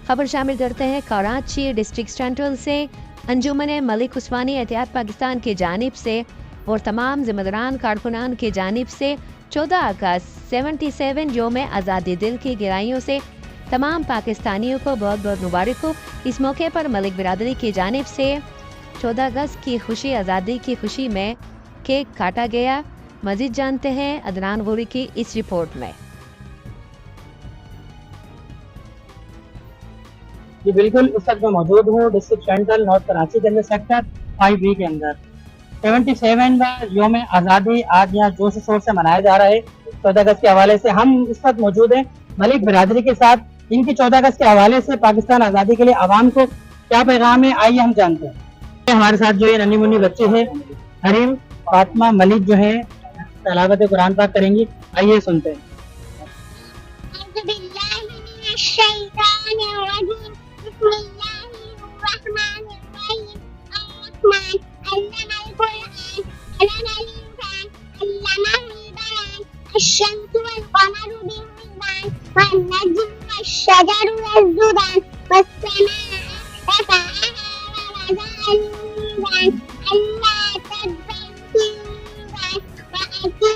खबर शामिल करते हैं कराची डिस्ट्रिक्ट सेंट्रल से। अंजुमन मलिक उस्मानी एहतियात पाकिस्तान की जानिब से और तमाम जिम्मेदारान कारकुनान की जानिब से 14 अगस्त 77 योम आज़ादी दिल की गहराइयों से तमाम पाकिस्तानियों को बहुत बहुत मुबारक हो। इस मौके पर मलिक बिरादरी की जानिब से 14 अगस्त की खुशी आज़ादी की खुशी में केक काटा गया। मज़ीद जानते हैं अदनान गौरी की इस रिपोर्ट में। जी बिल्कुल, इस वक्त मैं मौजूद हूँ डिस्ट्रिक्ट सेंट्रल नॉर्थ कराची के अंदर सेक्टर 5B के अंदर 77वां योम आज़ादी आज यहाँ जोश शोर से मनाया जा रहा है। 14 अगस्त के हवाले से हम इस वक्त मौजूद हैं मलिक बिरादरी के साथ। इनकी 14 अगस्त के हवाले से पाकिस्तान आज़ादी के लिए आवाम को क्या पैगाम है, आइए हम जानते हैं। हमारे साथ जो है नन्ही मुन्नी बच्चे हैं, हरीम फातिमा मलिक जो है तलावत कुरान पाक करेंगी, आइए सुनते हैं। الشمس والقمر بحسبان والنجم والشجر والزبان والسماء رفعها ووضع الميزان ألا تطغوا في الميزان وأقيموا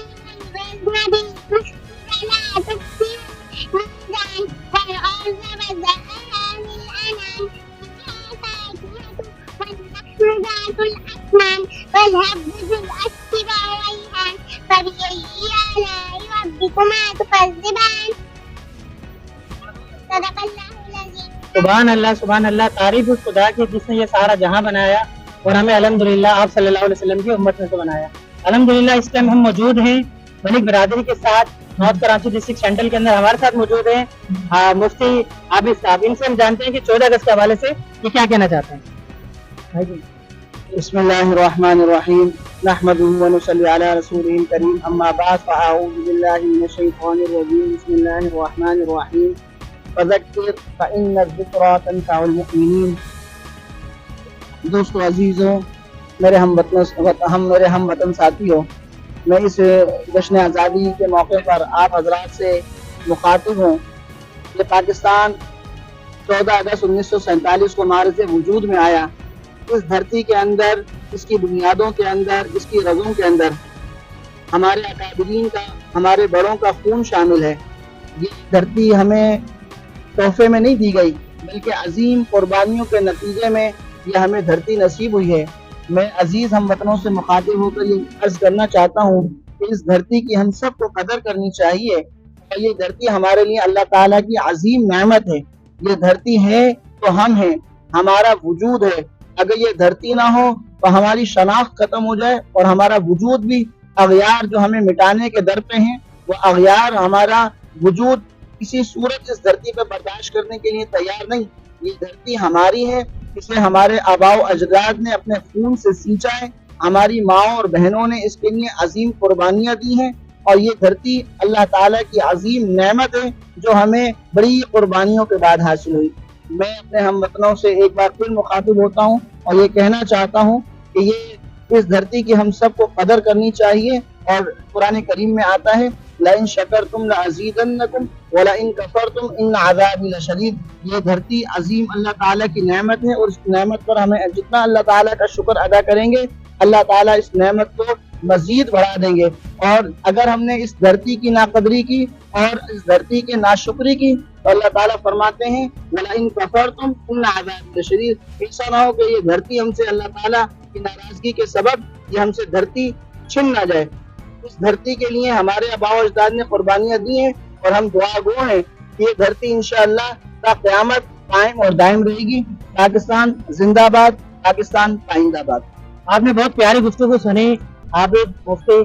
الوزن بالقسط ولا تخسروا الميزان والأرض وضعها للأنام فيها فاكهة والنخل ذات الأكمام والهب ذو الأسف والريحان فبأي آلاء ربكما تكذبان صدق الله العظيم। सुभान अल्लाह, तारीफ उस खुदा की जिसने ये सारा जहां बनाया और हमें अल्हम्दुलिल्लाह आप सल्लल्लाहु अलैहि वसल्लम की उम्मत में से बनाया। अल्हम्दुलिल्लाह इस टाइम हम मौजूद हैं मलिक बिरादरी के साथ नॉर्थ कराची डिस्ट्रिक्ट सेंट्रल के अंदर। हमारे साथ मौजूद हैं मुफ्ती आबिद साहब। इनसे हम जानते हैं कि 14 अगस्त के हवाले से ये क्या कहना चाहते हैं। बिस्मिल्लाहिर्रहमानिर्रहीम नहमदुहु व नुसल्ली अला रसूलिल करीम अम्मा बाद फअऊज़ु बिल्लाहि मिनश शैतानिर रजीम बिस्मिल्लाहिर्रहमानिर्रहीम फज़क्किर फ़इन्न ज़िक्रा तनफ़उल मुमिनीन। दोस्तों अजीज़ों, मेरे हम वतन साथियों, मैं इस जश्न आज़ादी के मौके पर आप हज़रात से मुखातिब हूँ। ये पाकिस्तान 14 अगस्त 1947 को मार्ज़ वजूद में आया। इस धरती के अंदर, इसकी बुनियादों के अंदर, इसकी रगों के अंदर हमारे अकाबिरीन का, हमारे बड़ों का खून शामिल है। ये धरती हमें तोहफे में नहीं दी गई, बल्कि अजीम कुर्बानियों के नतीजे में ये हमें धरती नसीब हुई है। मैं अजीज हम वतनों से मुखातिब होकर ये अर्ज करना चाहता हूँ कि इस धरती की हम सबको कदर करनी चाहिए। और ये धरती हमारे लिए अल्लाह ताला की अजीम नेमत है। ये धरती है तो हम हैं, हमारा वजूद है। अगर ये धरती ना हो तो हमारी शनाख्त खत्म हो जाए और हमारा वजूद भी, अगयार जो हमें मिटाने के दर पे हैं, वो अगयार हमारा वजूद किसी सूरत इस धरती पर बर्दाश्त करने के लिए तैयार नहीं। ये धरती हमारी है, इसे हमारे आबाओ अजदाद ने अपने खून से सींचा है। हमारी माओ और बहनों ने इसके लिए अजीम कुर्बानियां दी हैं और ये धरती अल्लाह ताला की अजीम नेमत है जो हमें बड़ी कुर्बानियों के बाद हासिल हुई। मैं अपने हम वतनों से एक बार फिर मुखातिब होता हूँ और ये कहना चाहता हूँ कि ये इस धरती की हम सबको कदर करनी चाहिए। और कुरान करीम में आता है लइन शकरतुम लअज़ीदन्नकुम व लइन कफरतुम इन्न अज़ाबी लशदीद। ये धरती अजीम अल्लाह ताला की नेमत है और इस नेमत पर हमें जितना अल्लाह ताला का शुक्र अदा करेंगे, अल्लाह ताला इस नेमत को मजीद बढ़ा देंगे। और अगर हमने इस धरती की नाकदरी की और इस धरती की नाशुक्री की तो अल्लाह ताला फरमाते हैं वलइन कफरतुम इन्न अज़ाबी लशदीद। ऐसा ना हो कि ये धरती हमसे अल्लाह ताला की नाराजगी के सबब ये हमसे धरती छिन ना जाए। इस धरती के लिए हमारे आबाओ अजदाद ने कुर्बानियां दी हैं और हम दुआ गो हैं कि ये धरती इंशाअल्लाह ता क़यामत कायम और दायम रहेगी। पाकिस्तान जिंदाबाद, पाकिस्तान पाइंदाबाद। आपने बहुत प्यारी गुफ्तगू सुनी आबिद मुफ्ती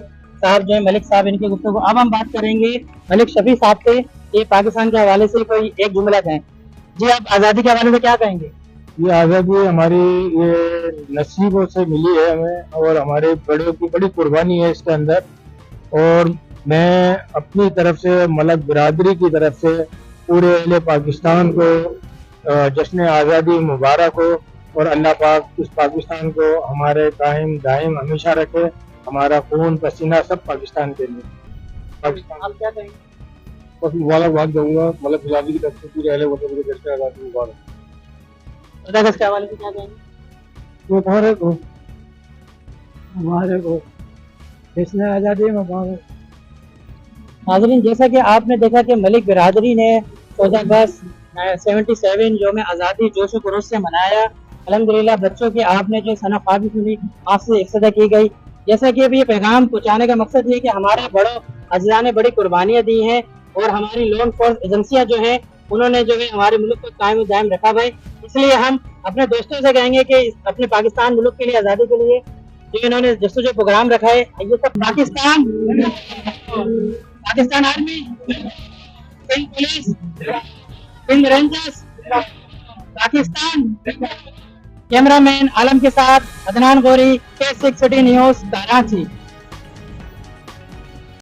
साहब जो है मलिक साहब, इनकी गुफ्तगू। अब हम बात करेंगे मलिक शफी साहब से। ये पाकिस्तान के हवाले से कोई एक जुमला कहें। जी, आप आज़ादी के हवाले से क्या कहेंगे। ये आज़ादी हमारी ये नसीबों से मिली है हमें और हमारे बड़ों की बड़ी कुर्बानी है इसके अंदर। और मैं अपनी तरफ से, मलिक बिरादरी की तरफ से पूरे अहले पाकिस्तान को जश्न आज़ादी मुबारक हो और अल्लाह पाक इस पाकिस्तान को हमारे कायम दायम हमेशा रखे। हमारा खून पसीना सब पाकिस्तान के लिए। पाकिस्तान आप क्या कहेंगे। बस मुबारकबाद दूंगा मलक बिरादरी की तरफ से पूरे अहले वतन को जश्न आज़ादी मुबारक। 14 अगस्त के हवाले से क्या कहेंगे? मुबारक हो, मुबारक हो, जश्न आज़ादी मुबारक। नाज़रीन, जैसा कि आपने देखा कि मलिक बिरादरी ने 14 अगस्त 77 योम आज़ादी जोश व खरोश से मनाया। अल्हम्दुलिल्लाह बच्चों की आपने जो सना ख्वाबी सुनी आपसे एक सदा की गई। जैसा कि अभी ये पैगाम पहुँचाने का मकसद ये कि हमारे बड़ों अज़ला ने बड़ी कुर्बानियाँ दी हैं और हमारी लॉ एनफोर्स एजेंसियाँ जो हैं उन्होंने जो है हमारे मुल्क को कायम दायम रखा भाई। इसलिए हम अपने दोस्तों से कहेंगे कि अपने पाकिस्तान मुल्क के लिए आज़ादी के लिए जो इन्होंने जो प्रोग्राम रखा है ये सब Pakistan army, Sindh police, Sindh rangers, Pakistan. Cameraman Alam के साथ Adnan Ghauri, K6 city news, Karachi.